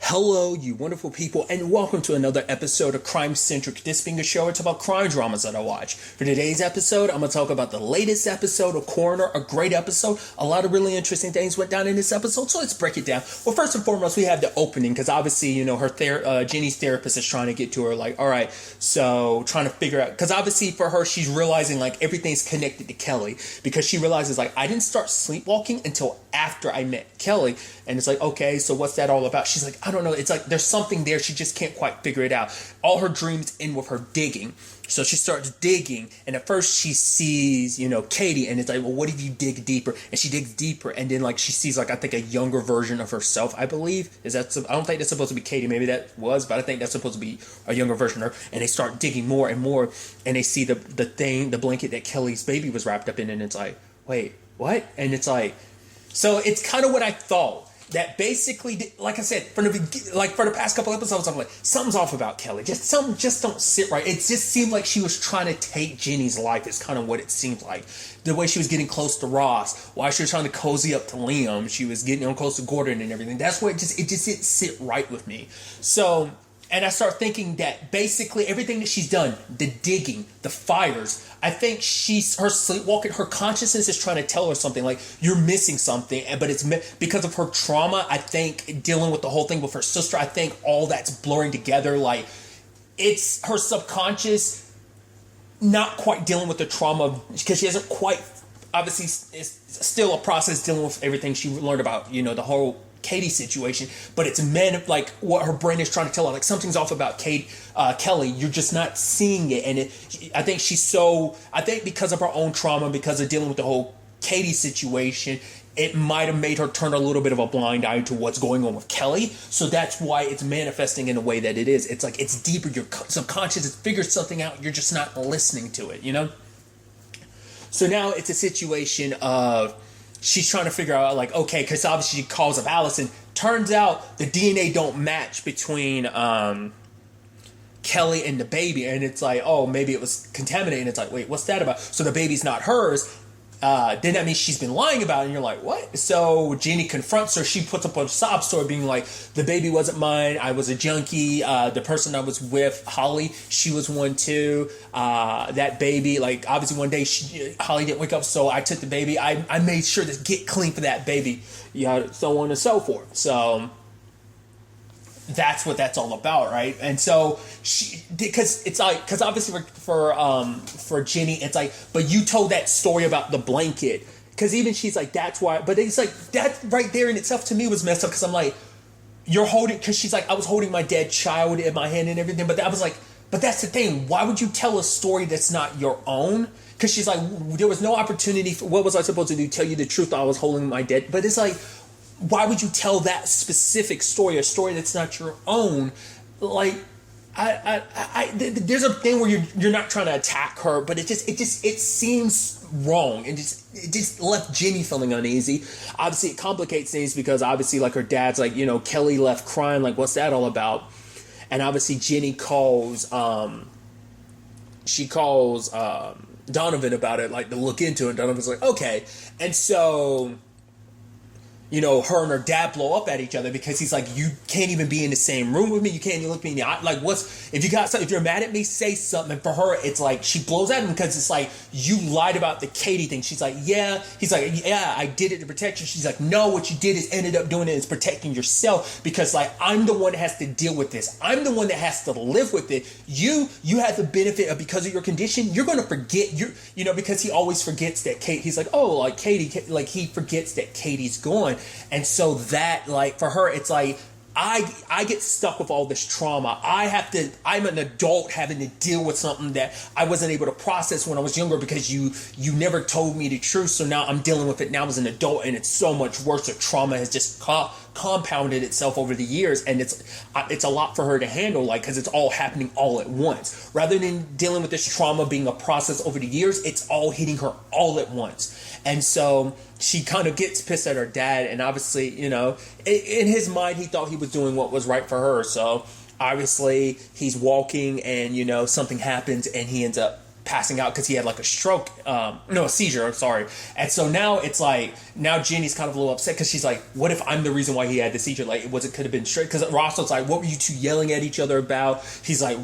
Hello, you wonderful people, and welcome to another episode of Crime Centric. This being a show, it's about crime dramas that I watch. For today's episode, I'm going to talk about the latest episode of Coroner, a great episode. A lot of really interesting things went down in this episode, so let's break it down. Well, first and foremost, we have the opening, because obviously, Jenny's therapist is trying to get to her, like, all right, so trying to figure out, because obviously for her, she's realizing, like, everything's connected to Kelly, because she realizes, like, I didn't start sleepwalking until after I met Kelly, and it's like, okay, so what's that all about? She's like, I don't know, it's like there's something there, she just can't quite figure it out. All her dreams end with her digging, so she starts digging, and at first she sees, Katie, and it's like, well, what if you dig deeper? And she digs deeper, and then, like, she sees, like, I think a younger version of herself, I believe. I don't think that's supposed to be Katie, maybe that was, but I think that's supposed to be a younger version of her, and they start digging more and more, and they see the blanket that Kelly's baby was wrapped up in, and it's like, wait, what? And it's like, so it's kind of what I thought. That basically, like I said, for the past couple episodes, I'm like, something's off about Kelly. Something just don't sit right. It just seemed like she was trying to take Jenny's life. Is kind of what it seemed like. The way she was getting close to Ross, why she was trying to cozy up to Liam, she was getting on close to Gordon and everything. That's what it just didn't sit right with me. So, and I start thinking that basically everything that she's done, the digging, the fires, I think her sleepwalking, her consciousness is trying to tell her something, like, you're missing something, but it's because of her trauma. I think dealing with the whole thing with her sister, I think all that's blurring together. Like, it's her subconscious not quite dealing with the trauma, because she hasn't quite, obviously it's still a process dealing with everything she learned about, the whole Katie situation, but it's like what her brain is trying to tell her, like, something's off about Kelly. You're just not seeing it, and I think because of her own trauma, because of dealing with the whole Katie situation, it might have made her turn a little bit of a blind eye to what's going on with Kelly. So that's why it's manifesting in the way that it is. It's like it's deeper. Your subconscious has figured something out. You're just not listening to it. So now it's a situation of, she's trying to figure out, like, okay, because obviously she calls up Allison. Turns out the DNA don't match between Kelly and the baby. And it's like, oh, maybe it was contaminated. And it's like, wait, what's that about? So the baby's not hers. Then that means she's been lying about it. And you're like, what? So Jenny confronts her. She puts up a sob story being like, the baby wasn't mine. I was a junkie. The person I was with, Holly, she was one too. That baby, like, obviously one day Holly didn't wake up, so I took the baby. I made sure to get clean for that baby. So on and so forth. So that's what that's all about, right? And so because obviously for Jenny, it's like, but you told that story about the blanket, because even she's like, that's why. But it's like, that right there in itself to me was messed up, because I'm like, you're holding, because she's like, I was holding my dead child in my hand and everything, but I was like, but that's the thing, why would you tell a story that's not your own? Because she's like, there was no opportunity for, what was I supposed to do, tell you the truth, I was holding my dead? But it's like, why would you tell that specific story, a story that's not your own? Like, there's a thing where you're not trying to attack her, but it seems wrong, and it just left Jenny feeling uneasy. Obviously, it complicates things, because obviously, like, her dad's like, Kelly left crying, like, what's that all about? And obviously, Jenny calls Donovan about it, like, to look into it. Donovan's like, okay, and so, her and her dad blow up at each other, because he's like, you can't even be in the same room with me. You can't even look me in the eye. Like, if you're mad at me, say something. And for her, it's like, she blows at him, because it's like, you lied about the Katie thing. She's like, yeah. He's like, yeah, I did it to protect you. She's like, no, what you did is ended up doing it is protecting yourself, because, like, I'm the one that has to deal with this. I'm the one that has to live with it. You have the benefit of, because of your condition, you're going to forget, because he always forgets that Kate, he's like, oh, like, Katie, like, he forgets that Katie's gone. And so that, like, for her, it's like, I get stuck with all this trauma. I'm an adult having to deal with something that I wasn't able to process when I was younger, because you never told me the truth. So now I'm dealing with it now as an adult, and it's so much worse. The trauma has just compounded itself over the years, and it's a lot for her to handle, like, because it's all happening all at once. Rather than dealing with this trauma being a process over the years, it's all hitting her all at once. And so she kind of gets pissed at her dad, and obviously, in his mind, he thought he was doing what was right for her. So obviously he's walking, and something happens, and he ends up passing out because he had like a stroke, no, a seizure, I'm sorry. And so now it's like, now Jenny's kind of a little upset because she's like, what if I'm the reason why he had the seizure? Like, it could have been straight. Because Ross was like, what were you two yelling at each other about? He's like,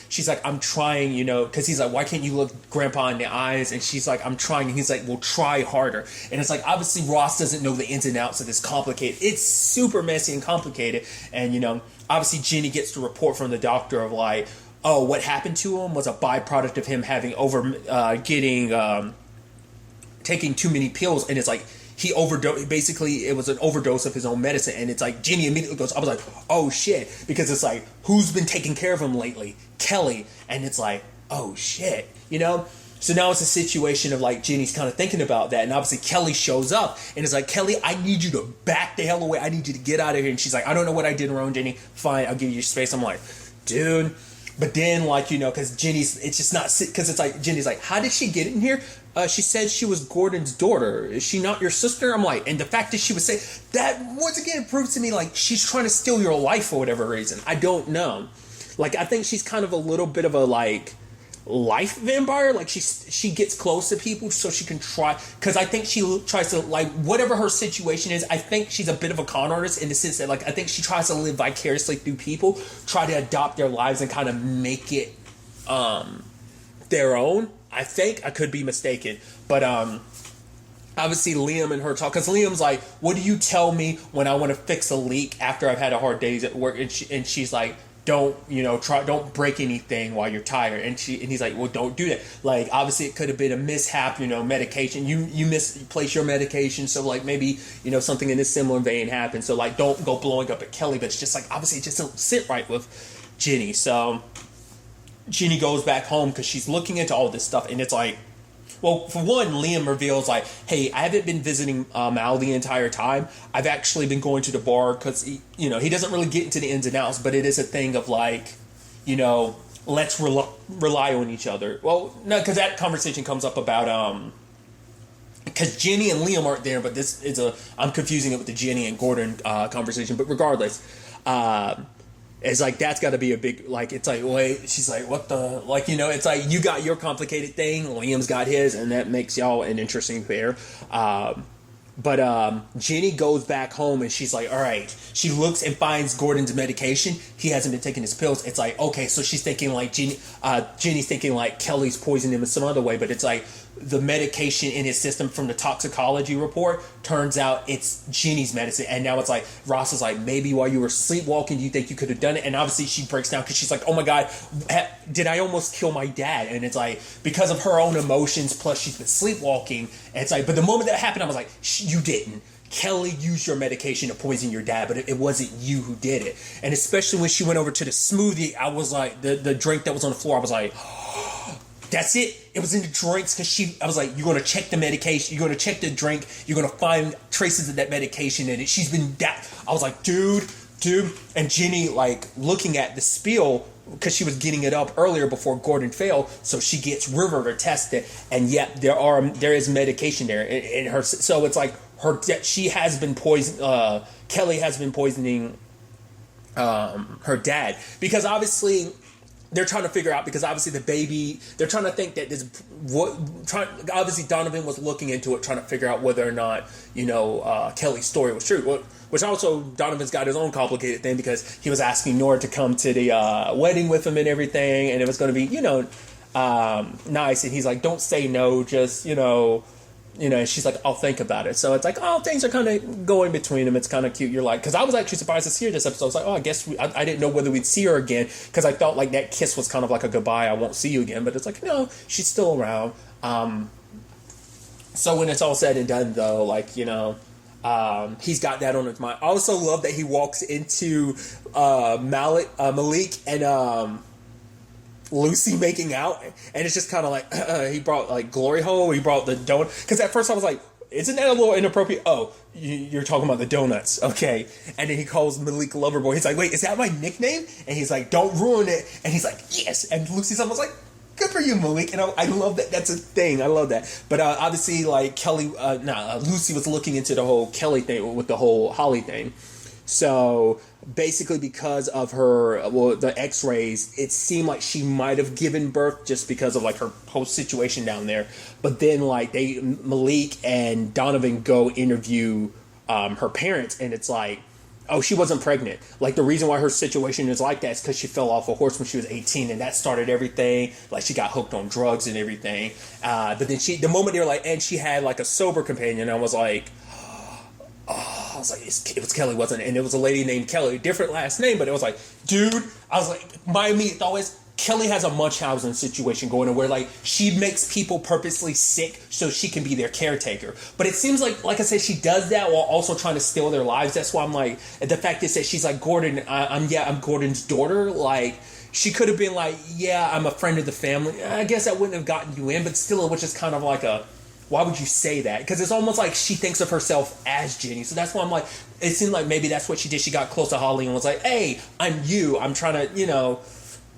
she's like, I'm trying, because he's like, why can't you look Grandpa in the eyes? And she's like, I'm trying. And he's like, well, try harder. And it's like, obviously Ross doesn't know the ins and outs of this complicated. It's super messy and complicated. And, obviously Jenny gets the report from the doctor of like, oh, what happened to him was a byproduct of him having taking too many pills, and it's like he overdosed. Basically, it was an overdose of his own medicine, and it's like Jenny immediately goes, I was like, oh shit, because it's like, who's been taking care of him lately? Kelly. And it's like, oh shit, So now it's a situation of like Jenny's kind of thinking about that, and obviously Kelly shows up and it's like, Kelly, I need you to back the hell away. I need you to get out of here. And she's like, I don't know what I did wrong, Jenny. Fine, I'll give you your space. I'm like, dude. But then, like, because Jenny's, it's just not, because it's like, Jenny's like, how did she get in here? She said she was Gordon's daughter. Is she not your sister? I'm like, and the fact that she would say that, once again, proves to me, like, she's trying to steal your life for whatever reason. I don't know. Like, I think she's kind of a little bit of a, like, life vampire. Like, she gets close to people so she can try, because I think she tries to, like, whatever her situation is, I think she's a bit of a con artist in the sense that, like, I think she tries to live vicariously through people, try to adopt their lives and kind of make it their own. I think I could be mistaken, but obviously Liam and her talk, because Liam's like, what do you tell me when I want to fix a leak after I've had a hard day at work? And she's like, don't don't break anything while you're tired. And he's like, well, don't do that. Like, obviously it could have been a mishap, medication, you misplace your medication, so like maybe something in this similar vein happened, so like don't go blowing up at Kelly. But it's just like, obviously it just don't sit right with Jenny. So Jenny goes back home because she's looking into all this stuff, and it's like, well, for one, Liam reveals like, hey, I haven't been visiting Mal the entire time. I've actually been going to the bar because he doesn't really get into the ins and outs, but it is a thing of like, let's rely on each other. Well, no, because that conversation comes up about because Jenny and Liam aren't there, but this is I'm confusing it with the Jenny and Gordon conversation. But regardless, it's like, that's got to be a big, like, it's like, wait, she's like, what the, like, it's like, you got your complicated thing, Liam's got his, and that makes y'all an interesting pair. But Jenny goes back home and she's like, all right, she looks and finds Gordon's medication. He hasn't been taking his pills. It's like, okay, so she's thinking like Jenny's thinking like Kelly's poisoning him in some other way, but it's like the medication in his system from the toxicology report turns out it's Jenny's medicine. And now it's like, Ross is like, maybe while you were sleepwalking, do you think you could have done it? And obviously she breaks down because she's like, oh my God, did I almost kill my dad? And it's like, because of her own emotions, plus she's been sleepwalking. And it's like, but the moment that happened, I was like, you didn't. Kelly used your medication to poison your dad, but it wasn't you who did it. And especially when she went over to the smoothie, I was like, the drink that was on the floor, I was like, that's it. It was in the drinks because I was like, you're going to check the medication. You're going to check the drink. You're going to find traces of that medication in it. She's been that. I was like, dude. And Jenny, like, looking at the spill because she was getting it up earlier before Gordon failed. So she gets River to test it. And yet there is medication there in her. So it's like she has been poisoned. Kelly has been poisoning her dad because obviously they're trying to figure out, because obviously the baby, they're trying to think that obviously Donovan was looking into it, trying to figure out whether or not, Kelly's story was true. Which also, Donovan's got his own complicated thing because he was asking Nora to come to the wedding with him and everything, and it was going to be, nice. And he's like, don't say no, just, and she's like, I'll think about it. So it's like, oh, things are kind of going between them. It's kind of cute. You're like, because I was actually surprised to see her this episode. I was like, oh, I guess I didn't know whether we'd see her again because I felt like that kiss was kind of like a goodbye. I won't see you again. But it's like, no, she's still around. So when it's all said and done, though, like, he's got that on his mind. I also love that he walks into Malik and Lucy making out, and it's just kind of like he brought like glory hole. He brought the donut, because at first I was like, isn't that a little inappropriate? Oh, you're talking about the donuts, okay? And then he calls Malik Loverboy. He's like, wait, is that my nickname? And he's like, don't ruin it. And he's like, yes. And Lucy's almost like, good for you, Malik. And I love that. That's a thing. I love that. But obviously, like Lucy was looking into the whole Kelly thing with the whole Holly thing. So basically, because of the X-rays, it seemed like she might have given birth just because of like her whole situation down there. But then like Malik and Donovan go interview her parents, and it's like, oh, she wasn't pregnant. Like, the reason why her situation is like that is because she fell off a horse when she was 18, and that started everything. Like, she got hooked on drugs and everything. But then the moment they were like, and she had like a sober companion, I was like, it was Kelly, wasn't it? And it was a lady named Kelly, different last name, but it was like, dude, I was like, my immediate thought was, Kelly has a Munchausen situation going on where like she makes people purposely sick so she can be their caretaker. But it seems like I said, she does that while also trying to steal their lives. That's why I'm like, the fact is that she's like, Gordon, I'm Gordon's daughter. Like, she could have been like, yeah, I'm a friend of the family. I guess that wouldn't have gotten you in, but still, which is kind of like why would you say that? Because it's almost like she thinks of herself as Jenny. So that's why I'm like, it seemed like maybe that's what she did. She got close to Holly and was like, hey, I'm you. I'm trying to,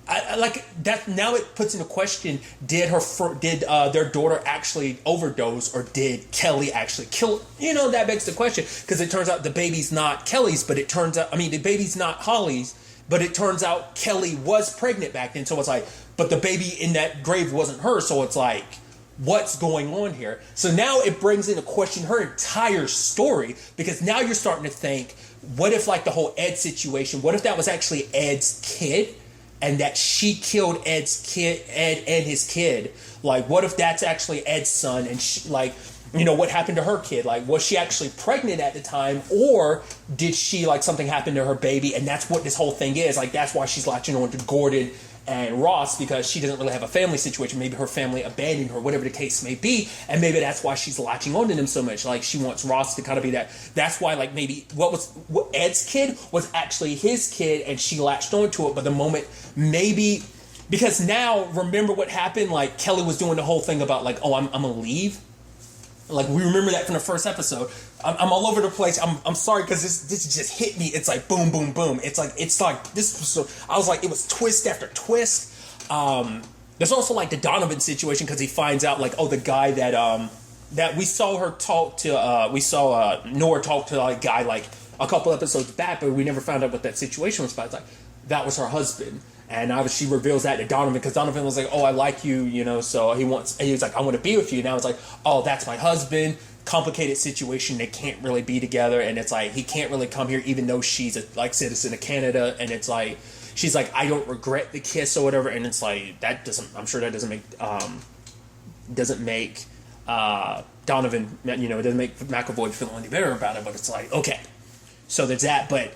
I like that. Now it puts into question: did their daughter actually overdose, or did Kelly actually kill? That begs the question, because it turns out the baby's not Kelly's, but it turns out, the baby's not Holly's, but it turns out Kelly was pregnant back then. So it's like, but the baby in that grave wasn't hers. So it's like, what's going on here? So now it brings into question her entire story, because now you're starting to think, what if like the whole Ed situation? What if that was actually Ed's kid? And that she killed Ed and his kid. Like, what if that's actually Ed's son? And she, what happened to her kid? Like, was she actually pregnant at the time, or did she something happened to her baby? And that's what this whole thing is. Like, that's why she's latching on to Gordon and Ross, because she doesn't really have a family situation. Maybe her family abandoned her, whatever the case may be, and maybe that's why she's latching on to them so much. Like, she wants Ross to kind of be that. That's why, maybe what Ed's kid was actually his kid, and she latched onto it. But the moment, maybe, because now, remember what happened? Like, Kelly was doing the whole thing about I'm gonna leave. Like, we remember that from the first episode. I'm all over the place. I'm sorry, because this just hit me. It's like boom, boom, boom. It's like this. So I was like, it was twist after twist. There's also the Donovan situation, because he finds out the guy that we saw her talk to. We saw Nora talk to a guy a couple episodes back, but we never found out what that situation was about. It's like, that was her husband. And obviously she reveals that to Donovan, because Donovan was like, oh, I like you, so he was like, I want to be with you. Now it's like, oh, that's my husband. Complicated situation. They can't really be together. And it's like, he can't really come here, even though she's a citizen of Canada. And it's like, she's like, I don't regret the kiss or whatever. And it's like, I'm sure that doesn't make Donovan, it doesn't make McAvoy feel any better about it. But it's like, okay, so there's that. But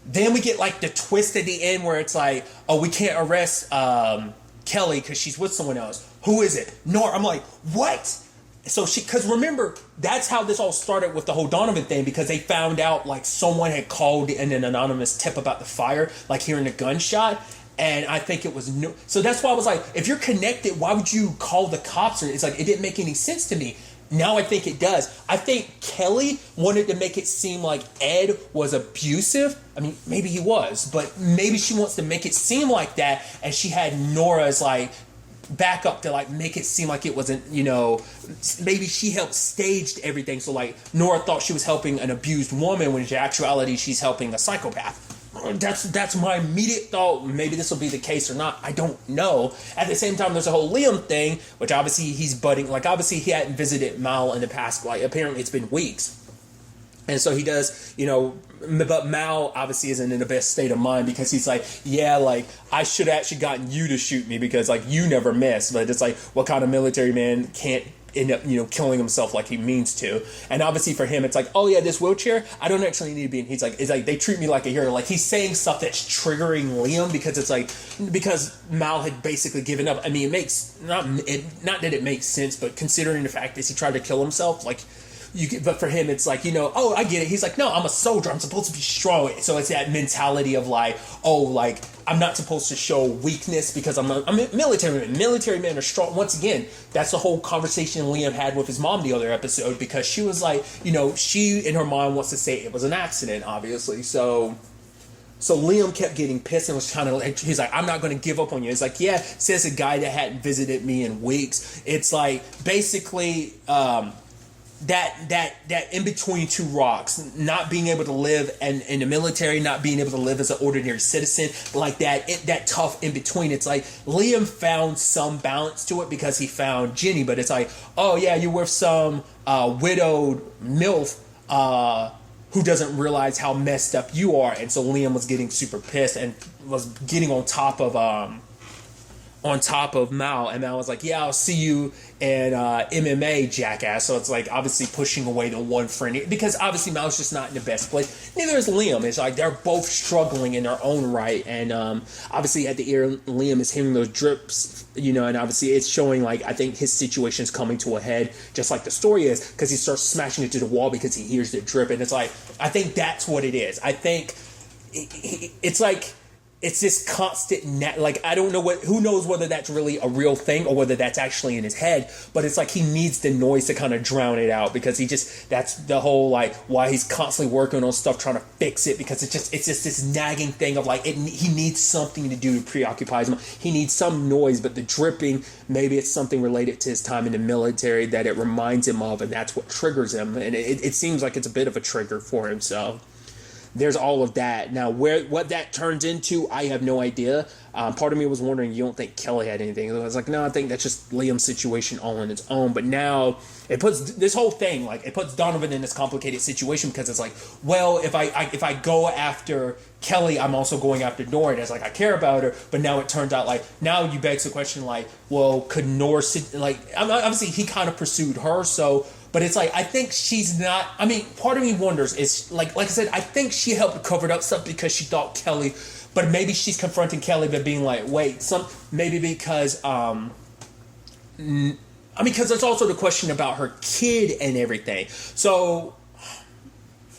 then we get the twist at the end where it's like, oh, we can't arrest Kelly because she's with someone else. Who is it? Nora. I'm like, what? So because remember, that's how this all started with the whole Donovan thing, because they found out someone had called in an anonymous tip about the fire, hearing the gunshot. And I think it was new. So that's why I was like, if you're connected, why would you call the cops? It's like, it didn't make any sense to me. Now I think it does. I think Kelly wanted to make it seem like Ed was abusive. Maybe he was, but maybe she wants to make it seem like that, and she had Nora's backup to make it seem like it wasn't, maybe she helped staged everything. So Nora thought she was helping an abused woman, when in actuality she's helping a psychopath. That's my immediate thought. Maybe this will be the case or not. I don't know. At the same time, there's a whole Liam thing, which obviously he's budding. Obviously he hadn't visited Mal in the past. Apparently it's been weeks. And so he does, but Mal obviously isn't in the best state of mind, because he's like, yeah, I should have actually gotten you to shoot me, because you never miss. But it's what kind of military man can't end up, killing himself like he means to? And obviously for him, it's like, oh yeah, this wheelchair, I don't actually need to be in. It's like they treat me like a hero. He's saying stuff that's triggering Liam, because it's because Mal had basically given up. It makes not that it makes sense, but considering the fact that he tried to kill himself, but for him, it's oh, I get it. He's like, no, I'm a soldier. I'm supposed to be strong. So it's that mentality of I'm not supposed to show weakness because I'm a military man. Military men are strong. Once again, that's the whole conversation Liam had with his mom the other episode, because she was like, she in her mind wants to say it was an accident, obviously. So Liam kept getting pissed and was trying to he's like, I'm not going to give up on you. It's like, yeah, says a guy that hadn't visited me in weeks. It's basically, that in between two rocks, not being able to live in the military, not being able to live as an ordinary citizen, like that tough in between. It's like Liam found some balance to it because he found Jenny, but it's like, oh yeah, you're with some widowed MILF who doesn't realize how messed up you are, and so Liam was getting super pissed and was getting on top of Mal, and Mal was like, yeah, I'll see you in MMA, jackass. So it's like obviously pushing away the one friend, because obviously Mal's just not in the best place. Neither is Liam. It's like they're both struggling in their own right, and obviously at the ear, Liam is hearing those drips, and obviously it's showing, like, I think his situation is coming to a head, just like the story is, because he starts smashing into the wall because he hears the drip, and it's like, I think that's what it is. I think it's like, it's this constant I don't know who knows whether that's really a real thing or whether that's actually in his head, but it's like he needs the noise to kind of drown it out, because that's the whole, like, why he's constantly working on stuff trying to fix it, because it's just this nagging thing of like, he needs something to do to preoccupy him. He needs some noise, but the dripping, maybe it's something related to his time in the military that it reminds him of, and that's what triggers him, and it seems like it's a bit of a trigger for him, so there's all of that. Now, what that turns into, I have no idea. Part of me was wondering, you don't think Kelly had anything? I was like, no, I think that's just Liam's situation all on its own. But now it puts this whole thing, like, it puts Donovan in this complicated situation, because it's like, well, if I go after Kelly, I'm also going after Nora. It's like, I care about her, but now it turns out, like, now you begs the question, like, well, could Nora, like, obviously he kind of pursued her, so. But it's like, I think she's not, I mean, part of me wonders, is, like I said, I think she helped cover up stuff because she thought Kelly, but maybe she's confronting Kelly, but being like, wait, maybe because, because there's also the question about her kid and everything. So,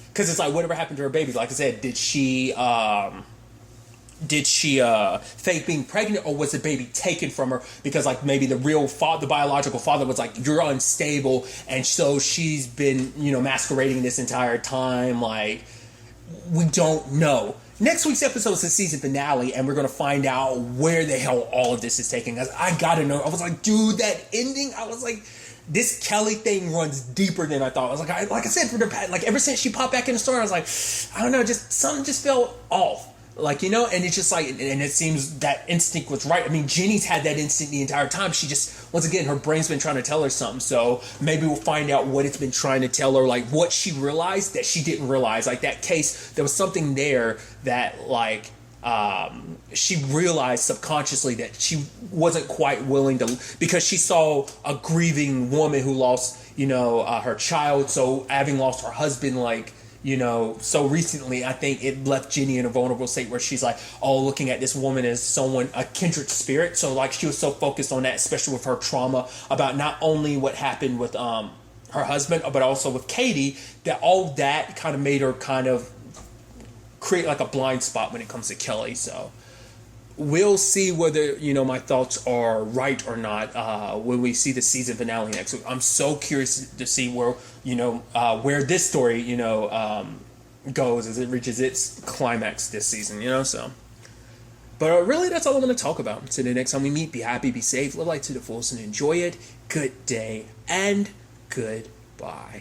because it's like, whatever happened to her baby? Like I said, did she fake being pregnant, or was the baby taken from her because, like, maybe the biological father was like, you're unstable, and so she's been, masquerading this entire time? Like, we don't know. Next week's episode is the season finale, and we're going to find out where the hell all of this is taking us. I gotta know. I was like, dude, that ending, I was like, this Kelly thing runs deeper than I thought. I was like, like I said, like, ever since she popped back in the story, I was like, I don't know, just something just felt off. Like, and it's just like, and it seems that instinct was right. I mean, Jenny's had that instinct the entire time. She just, once again, her brain's been trying to tell her something. So maybe we'll find out what it's been trying to tell her, like what she realized that she didn't realize. Like that case, there was something there that, like, she realized subconsciously that she wasn't quite willing to, because she saw a grieving woman who lost, her child. So having lost her husband, like, so recently, I think it left Jenny in a vulnerable state where she's like, looking at this woman as someone, a kindred spirit. So, like, she was so focused on that, especially with her trauma about not only what happened with her husband, but also with Katie, that all that kind of made her kind of create, like, a blind spot when it comes to Kelly. So we'll see whether, my thoughts are right or not when we see the season finale next week. I'm so curious to see where, where this story, goes as it reaches its climax this season, so. But really, that's all I'm going to talk about. Until the next time we meet, be happy, be safe, live life to the fullest, and enjoy it. Good day, and goodbye.